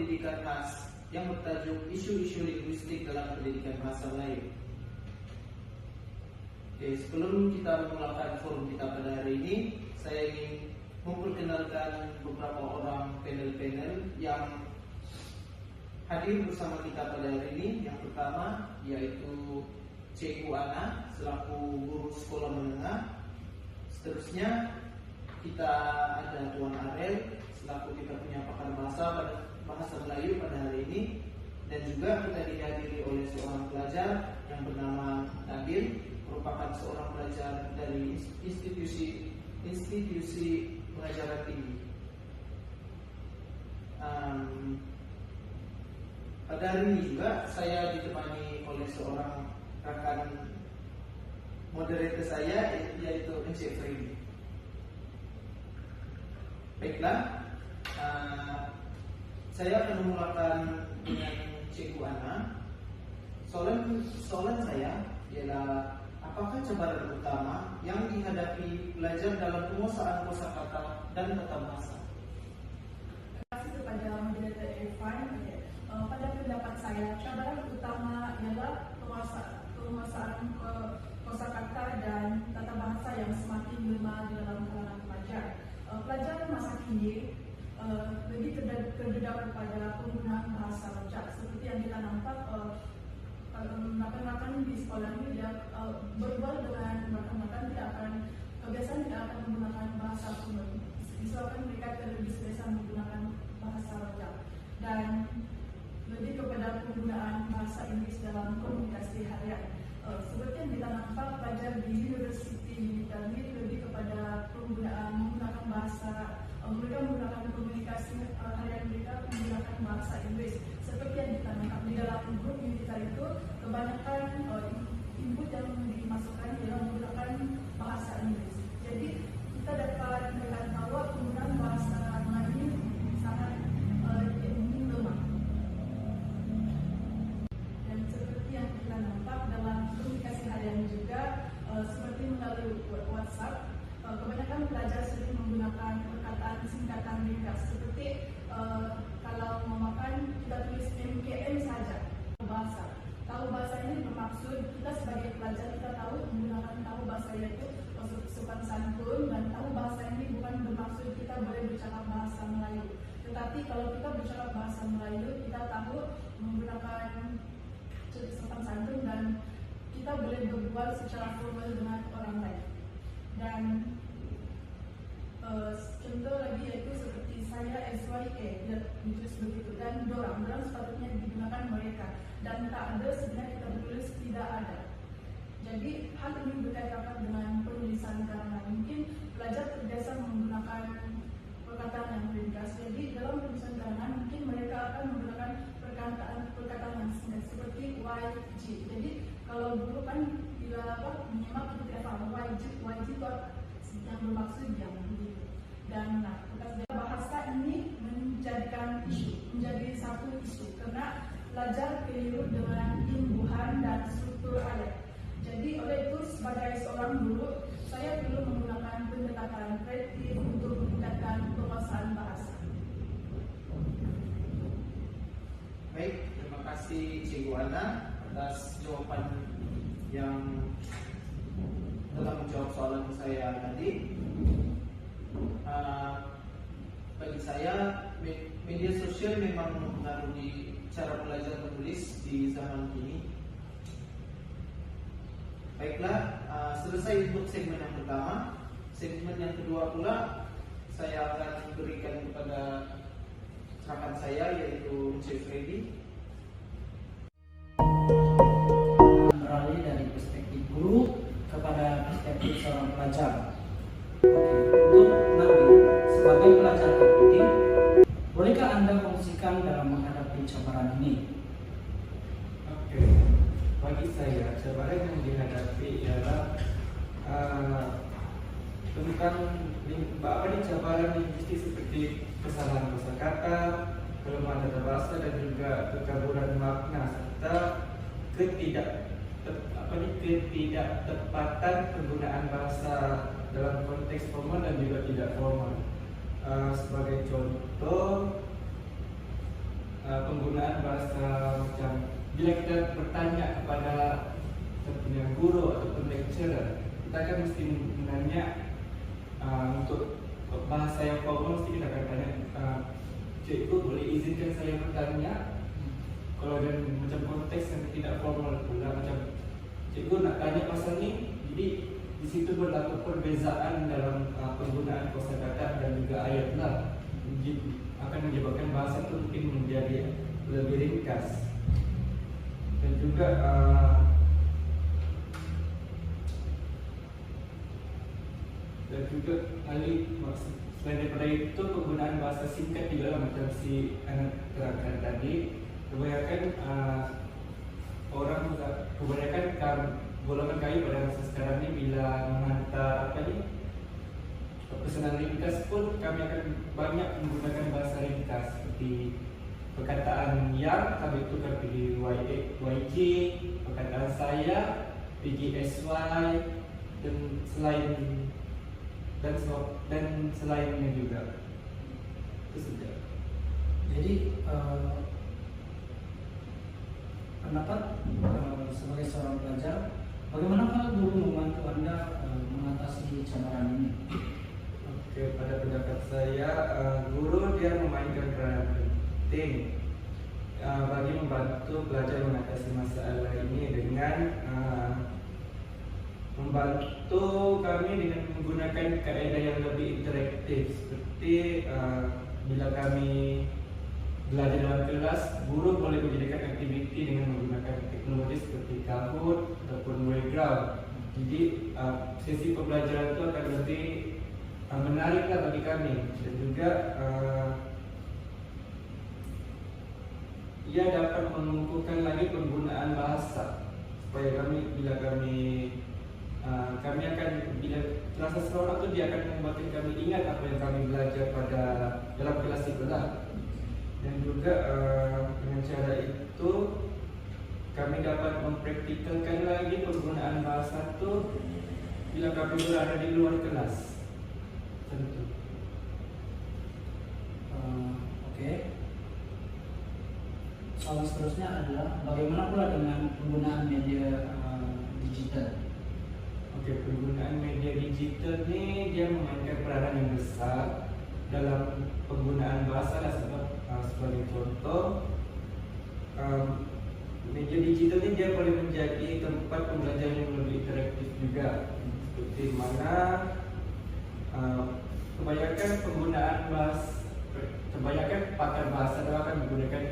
pendidikan khas yang bertajuk Isu-isu Linguistik dalam Pendidikan Bahasa Melayu. Oke, sebelum kita memulakan forum kita pada hari ini, saya ingin memperkenalkan beberapa orang panel-panel yang hadir bersama kita pada hari ini. Yang pertama yaitu Cikgu Ana selaku guru sekolah menengah. Seterusnya kita ada Tuan Arel selaku kita punya pakar bahasa Melayu pada hari ini, dan juga kita dihadiri oleh seorang pelajar yang bernama Nabil, merupakan seorang pelajar dari institusi pengajaran tinggi. Pada hari ini juga saya ditemani oleh seorang rekan moderator saya, yaitu MC Freddy. Baiklah, saya akan memulakan dengan Cikgu Ana. Soalan saya ialah, apakah cabaran utama yang dihadapi pelajar dalam penguasaan kosakata dan tata bahasa? Terima kasih kepada moderator Irfan. Pada pendapat saya, cabaran utama ialah penguasaan kosakata dan tata bahasa yang semakin lemah di dalam kalangan pelajar. Pelajar masa kini lebih terdedah kepada penggunaan bahasa rojak, seperti yang kita nampak rakan-rakan di sekolah ini dia berbual dengan rakan-rakan kebiasaan tidak akan menggunakan bahasa kuno, disebabkan mereka lebih biasa menggunakan bahasa rojak dan lebih kepada penggunaan bahasa Inggris dalam komunikasi harian. Seperti yang kita nampak, pelajar di Universiti Militer ini lebih kepada menggunakan bahasa, mereka menggunakan komunikasi harian mereka menggunakan bahasa Inggris. Seperti yang kita nampak di dalam grup kita itu, kebanyakan input yang dimasukkan ialah menggunakan bahasa Inggris. Jadi kita dapat melihat bahwa penggunaan bahasa Melayu sangat lemah. Dan seperti yang kita nampak dalam komunikasi harian juga, seperti melalui WhatsApp, kebanyakan pelajar sering menggunakan perkataan singkatan ringkas, seperti kalau mau makan kita tulis MKM saja. Tahu bahasa ini bermaksud kita sebagai pelajar kita tahu menggunakan tahu bahasa itu sopan santun, dan tahu bahasa ini bukan bermaksud kita boleh bercakap bahasa Melayu. Tetapi kalau kita bercakap bahasa Melayu, kita tahu menggunakan sopan santun dan kita boleh berbual secara formal dengan orang lain. Dan contoh lagi yaitu seperti saya SYA, ditulis begitu, dan dorang sepatutnya digunakan mereka, dan tak ada sebenarnya kita tulis tidak ada. Jadi hal ini berkaitan dengan penulisan, karena mungkin pelajar terbiasa menggunakan perkataan yang ringkas. Jadi dalam penulisan karangan mungkin mereka akan menggunakan perkataan yang singkat seperti YG. Jadi kalau dulu kan bila menyimak kita tidak paham YG itu yang bermaksud yang begitu. Dan bahasa ini menjadikan menjadi satu isu karena pelajar keliru dengan imbuhan dan struktur ayat. Jadi oleh itu sebagai seorang guru, saya perlu menggunakan pendekatan kreatif untuk meningkatkan penguasaan bahasa. Baik, terima kasih Cikgu Ana atas jawaban yang telah menjawab soalan saya tadi. Bagi saya, media sosial memang mempengaruhi cara belajar menulis di zaman kini. Baiklah, selesai untuk segmen yang pertama. Segmen yang kedua pula saya akan berikan kepada rekan saya, yaitu MC Freddy. Beralih dari perspektif guru kepada perspektif seorang pelajar. Untuk Nabil, sebagai pelajar terpenting, bolehkah Anda fungsikan dalam menghadapi cabaran ini? Oke, bagi saya cabaran yang dihadapi ialah tentang cabaran linguistik seperti kesalahan kosakata, kelemahan tata bahasa, dan juga kekaburan makna serta ketidaktepatan penggunaan bahasa dalam konteks formal dan juga tidak formal. Sebagai contoh, penggunaan bahasa macam bila kita bertanya kepada seperti guru ataupun lecturer, kita kan mesti menanya untuk bahasa yang formal mesti kita akan tanya, cikgu boleh izinkan saya bertanya. Kalau ada macam konteks yang tidak formal pula, macam cikgu nak tanya pasal ni, jadi di situ berlaku perbezaan dalam penggunaan kosakata dan juga ayat lah, akan menyebabkan bahasa itu mungkin menjadi lebih ringkas. Dan juga selain daripada itu, penggunaan bahasa singkat juga lah, macam si anak terangkan tadi. Kebanyakan golongan kami pada masa sekarang ni bila menghantar pesanan ringkas pun kami akan banyak menggunakan bahasa ringkas seperti perkataan yang kami tukar pergi YJ, perkataan saya pergi SY dan selainnya juga. Itu saja. Jadi pendapat sebagai seorang pelajar, bagaimana kalau guru membantu Anda mengatasi cabaran ini? Oke, pada pendapat saya, guru dia memainkan peranan penting bagi membantu pelajar mengatasi masalah ini dengan membantu kami dengan menggunakan kaedah yang lebih interaktif, seperti bila kami belajar dalam kelas, guru boleh menjadikan aktiviti dengan menggunakan teknologi seperti Kahoot ataupun Playground. Jadi sesi pembelajaran itu akan lebih menariklah bagi kami, dan juga ia dapat mengukuhkan lagi penggunaan bahasa supaya kami akan bila terasa seronok tu, dia akan membuatkan kami ingat apa yang kami belajar pada dalam kelas itu lah. Dan juga dengan cara itu kami dapat mempraktikalkan lagi penggunaan bahasa itu bila kami berada di luar kelas. Tentu. Oke. Soal seterusnya adalah bagaimana pula dengan penggunaan media digital? Oke, penggunaan media digital ni dia memainkan peranan yang besar dalam penggunaan bahasa lah, sebab sebagai contoh, media digital ni dia boleh menjadi tempat pembelajaran yang lebih interaktif juga, seperti mana kebanyakan pakar bahasa adalah akan menggunakan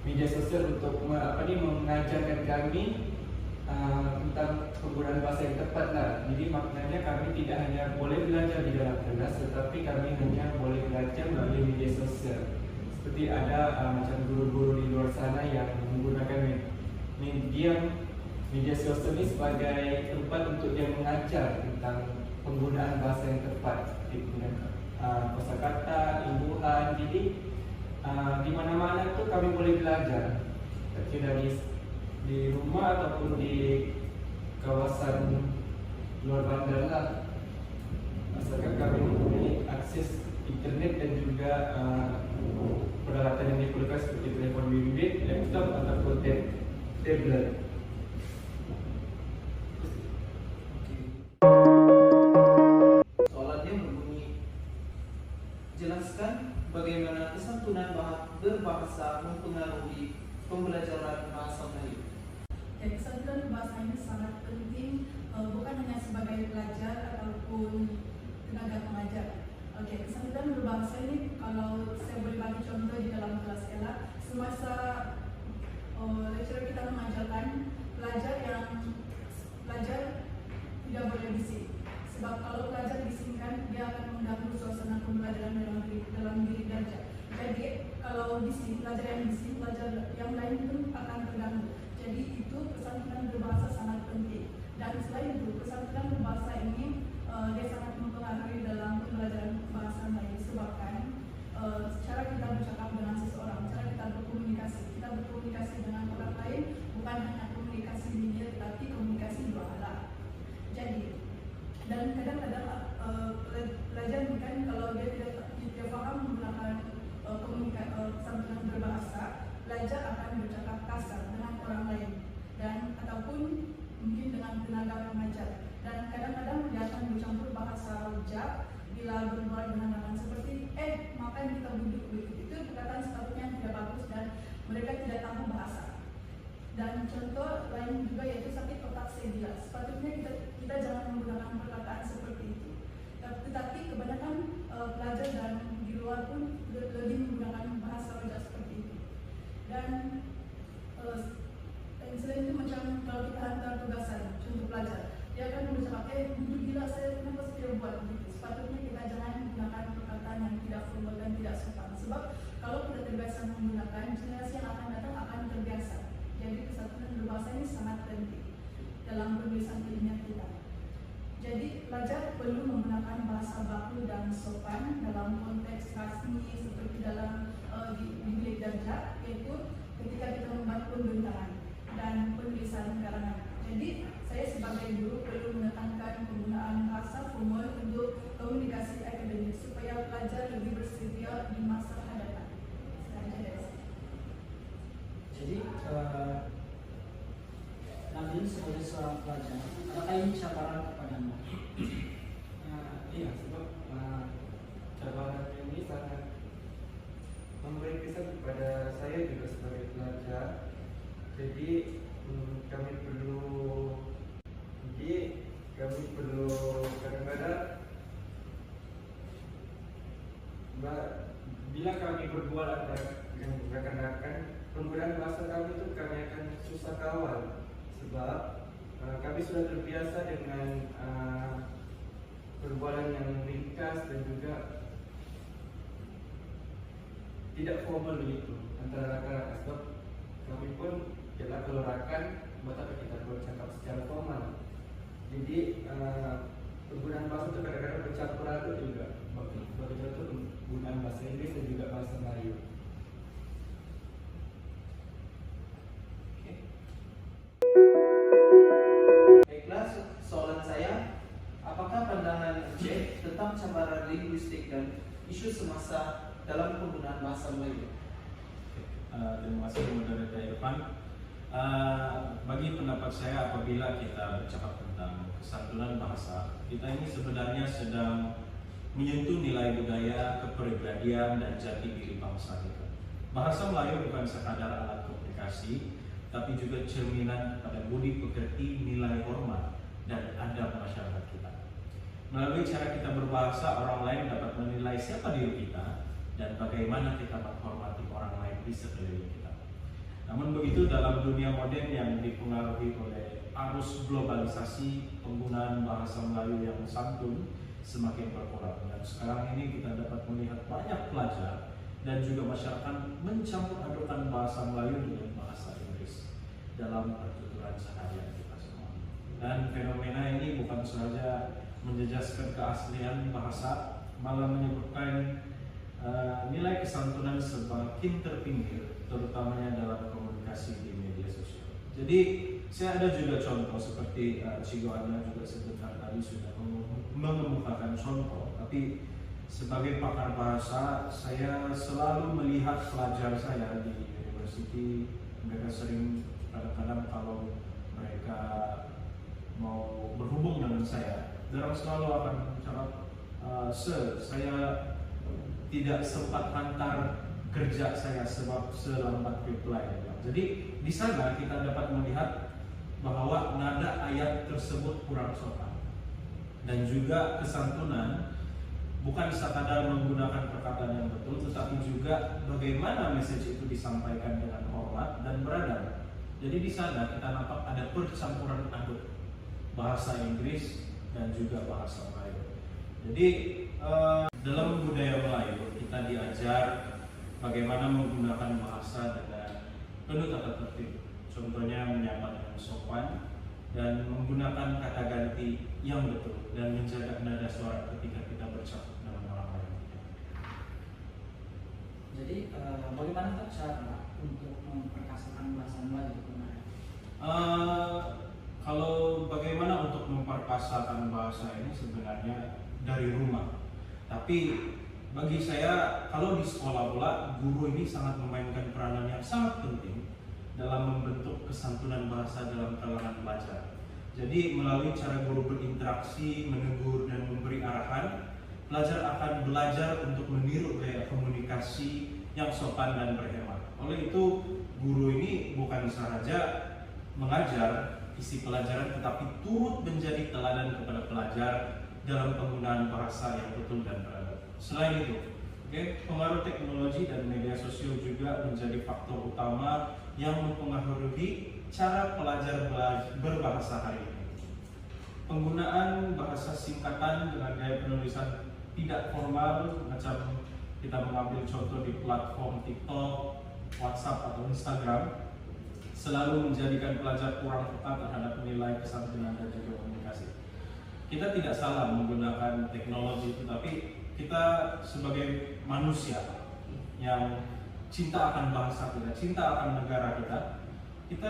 media sosial untuk mengajarkan kami tentang penggunaan bahasa yang tepat lah. Jadi maknanya kami tidak hanya boleh belajar di dalam kelas, tetapi kami hanya boleh belajar melalui media sosial. Seperti ada macam guru-guru di luar sana yang menggunakan media sosial ini sebagai tempat untuk dia mengajar tentang penggunaan bahasa yang tepat, seperti penggunaan kosakata, imbuhan. Jadi di mana-mana tu kami boleh belajar, tidak di rumah ataupun di kawasan luar bandar lah, asalkan kami mempunyai akses internet dan juga peralatan yang diperlukan seperti telefon bimbit, laptop ataupun tablet. Soalannya berbunyi, jelaskan bagaimana kesantunan berbahasa mempengaruhi pembelajaran bahasa Melayu. Jadi kesantunan berbahasa ini sangat penting, bukan hanya sebagai pelajar ataupun tenaga pengajar. Oke, kesantunan berbahasa ini kalau saya boleh bagi contoh di dalam kelas kelak, semasa lecturer kita mengajarkan, pelajar tidak boleh bising. Sebab kalau pelajar bisingkan, dia akan mengganggu suasana pembelajaran dalam diri pelajar. Jadi kalau bising, pelajar yang bising, pelajar yang lain pun akan terganggu. Jadi itu kesantunan berbahasa sangat penting. Dan selain itu, kesantunan berbahasa ini dia sangat mempengaruhi dalam pembelajaran bahasa Melayu, sebabkan cara kita bercakap dengan seseorang, cara kita berkomunikasi dengan orang lain, bukan hanya komunikasi linear, tetapi komunikasi dua arah. Jadi, dan kadang-kadang pelajar kan kalau dia tidak paham menggunakan kesantunan berbahasa, bijak bila berbual dengan lawan seperti makan kita duduk begitu. Itu perkataan sepatutnya yang tidak bagus dan mereka tidak tahu bahasa. Dan contoh lain juga yaitu sakit otak sebila. Sepatutnya kita jangan menggunakan perkataan seperti itu. Tetapi kebanyakan pelajar dan di luar pun lebih menggunakan bahasa wajah seperti itu. Dan selain itu macam kalau kita hantar tugasan, contoh pelajar, dia akan mengucapkan duduk gila saya kenapa saya tidak buat begitu. Sepatutnya kita jangan menggunakan perkataan yang tidak formal dan tidak sopan. Sebab kalau kita terbiasa menggunakan, generasi yang akan datang akan terbiasa. Jadi kesatuan berbahasa ini sangat penting dalam penulisan ilmiah kita. Jadi pelajar perlu menggunakan bahasa baku dan sopan dalam konteks rasmi seperti dalam di bilik darjah, yaitu ketika kita membuat pembentangan dan penulisan karangan. Jadi saya sebagai guru perlu menekankan penggunaan bahasa formal untuk komunikasi akademik supaya pelajar lebih bersedia di masa hadapan. Jadi Nabil sebagai seorang pelajar, apakah ini cabaran kepada Anda? Iya, sebab cabaran ini sangat memberi kesan kepada saya juga sebagai pelajar. Jadi kami perlu kadang-kadang bila kami berbual antara rekan-rekan, penggunaan bahasa kami itu kami akan susah kawal sebab kami sudah terbiasa dengan perbualan yang ringkas dan juga tidak formal begitu antara rakan-rakan. Sebab kami pun kalau rakan betapa kita bercakap secara formal. Jadi penggunaan bahasa itu kadang-kadang bercampur aduk juga. Sebagai contoh penggunaan bahasa Inggris dan juga bahasa Melayu. Baiklah, soalan saya, apakah pandangan Encik tentang cabaran linguistik dan isu semasa dalam penggunaan bahasa Melayu? Terima kasih moderator Irfan. Bagi pendapat saya, apabila kita bercakap tentang kesantunan bahasa, kita ini sebenarnya sedang menyentuh nilai budaya, kepribadian, dan jati diri bangsa kita. Bahasa Melayu bukan sekadar alat komunikasi, tapi juga cerminan pada budi pekerti, nilai hormat, dan adab masyarakat kita. Melalui cara kita berbahasa, orang lain dapat menilai siapa diri kita dan bagaimana kita menghormati orang lain di sekeliling kita. Namun begitu, dalam dunia modern yang dipengaruhi oleh arus globalisasi, penggunaan bahasa Melayu yang santun semakin berkurang. Dan sekarang ini kita dapat melihat banyak pelajar dan juga masyarakat mencampur adukan bahasa Melayu dengan bahasa Inggris dalam pertuturan seharian kita semua. Dan fenomena ini bukan saja menjejaskan keaslian bahasa, malah menyebabkan nilai kesantunan semakin terpinggir, terutamanya dalam komunikasi di media sosial. Jadi saya ada juga contoh seperti Cigo Ana juga sebentar tadi sudah mengemukakan contoh, tapi sebagai pakar bahasa saya selalu melihat pelajar saya di university, mereka sering kadang-kadang kalau mereka mau berhubung dengan saya, mereka selalu akan menjawab, saya tidak sempat hantar kerja saya sebab selambat reply. Jadi di sana kita dapat melihat bahwa nada ayat tersebut kurang sopan dan juga kesantunan bukan sekadar menggunakan perkataan yang betul, tetapi juga bagaimana message itu disampaikan dengan hormat dan beradab. Jadi di sana kita nampak ada percampuran aduk bahasa Inggris dan juga bahasa Melayu. Jadi dalam budaya Melayu kita diajar bagaimana menggunakan bahasa dengan penuh tata tertib. Contohnya menyapa dengan sopan dan menggunakan kata ganti yang betul dan menjaga nada suara ketika kita bercakap dengan orang lain. Jadi bagaimana cara untuk memperkasakan bahasa Melayu? Kalau bagaimana untuk memperkasakan bahasa ini sebenarnya dari rumah. Tapi bagi saya, kalau di sekolah pula, guru ini sangat memainkan peranan yang sangat penting dalam membentuk kesantunan bahasa dalam kalangan pelajar. Jadi melalui cara guru berinteraksi, menegur dan memberi arahan, pelajar akan belajar untuk meniru gaya komunikasi yang sopan dan berhemat. Oleh itu, guru ini bukan saja mengajar isi pelajaran, tetapi turut menjadi teladan kepada pelajar dalam penggunaan bahasa yang betul dan beradab. Selain itu, pengaruh teknologi dan media sosial juga menjadi faktor utama yang mempengaruhi cara pelajar berbahasa hari ini. Penggunaan bahasa singkatan dengan gaya penulisan tidak formal, macam kita mengambil contoh di platform TikTok, WhatsApp atau Instagram, selalu menjadikan pelajar kurang peka terhadap nilai kesantunan dan juga komunikasi. Kita tidak salah menggunakan teknologi, tetapi kita sebagai manusia yang cinta akan bangsa kita, cinta akan negara kita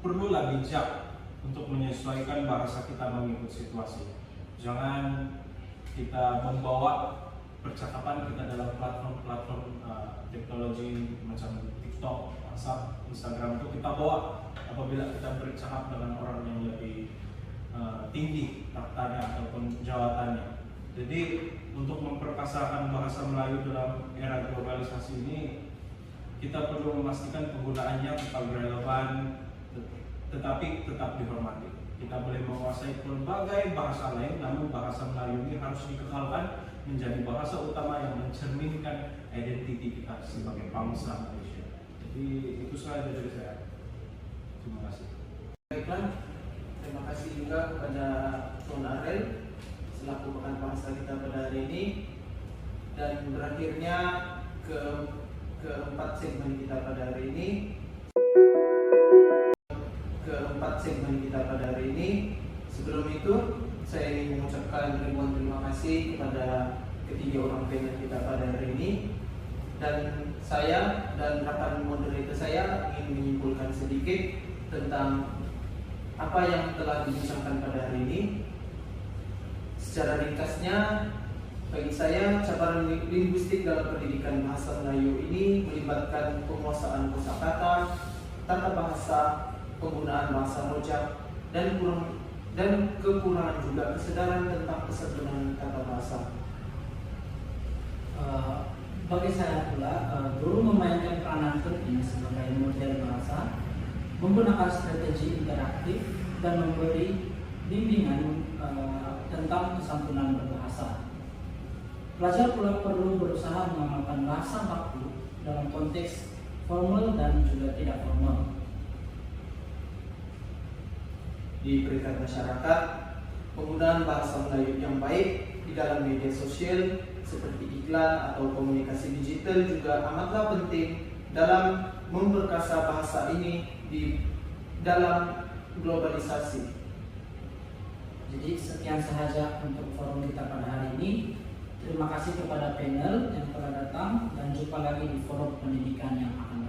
perlulah bijak untuk menyesuaikan bahasa kita mengikut situasi. Jangan kita membawa percakapan kita dalam platform teknologi macam TikTok, WhatsApp, Instagram itu kita bawa apabila kita bercakap dengan orang yang lebih tinggi taktanya ataupun jabatannya. Jadi untuk memperkasakan bahasa Melayu dalam era globalisasi ini, kita perlu memastikan penggunaannya tetap relevan, tetapi tetap dihormati. Kita boleh menguasai berbagai bahasa lain, namun bahasa Melayu ini harus dikekalkan menjadi bahasa utama yang mencerminkan identiti kita sebagai bangsa Malaysia. Jadi itu saja dari saya. Terima kasih. Baiklah, terima kasih juga kepada Tuan Arel selaku pekan bangsa kita pada hari ini, dan berakhirnya keempat segmen kita pada hari ini. Sebelum itu, saya ingin mengucapkan ribuan terima kasih kepada ketiga orang panel kita pada hari ini, dan saya dan rekan moderator saya ingin menyimpulkan sedikit tentang apa yang telah dibincangkan pada hari ini. Secara ringkasnya, bagi saya, cabaran linguistik dalam pendidikan bahasa Melayu ini melibatkan penguasaan kosakata, tata bahasa, penggunaan bahasa rojak, dan kekurangan juga kesadaran tentang kesantunan tata bahasa. Bagi saya pula, guru memainkan peranan penting sebagai model bahasa, menggunakan strategi interaktif dan memberi bimbingan tentang kesantunan berbahasa. Pelajar pula perlu berusaha mengamalkan bahasa baku dalam konteks formal dan juga tidak formal. Di peringkat masyarakat, penggunaan bahasa Melayu yang baik di dalam media sosial seperti iklan atau komunikasi digital juga amatlah penting dalam memperkasa bahasa ini di dalam globalisasi. Jadi sekian sahaja untuk forum kita pada hari ini. Terima kasih kepada panel yang telah datang, dan jumpa lagi di forum pendidikan yang akan datang.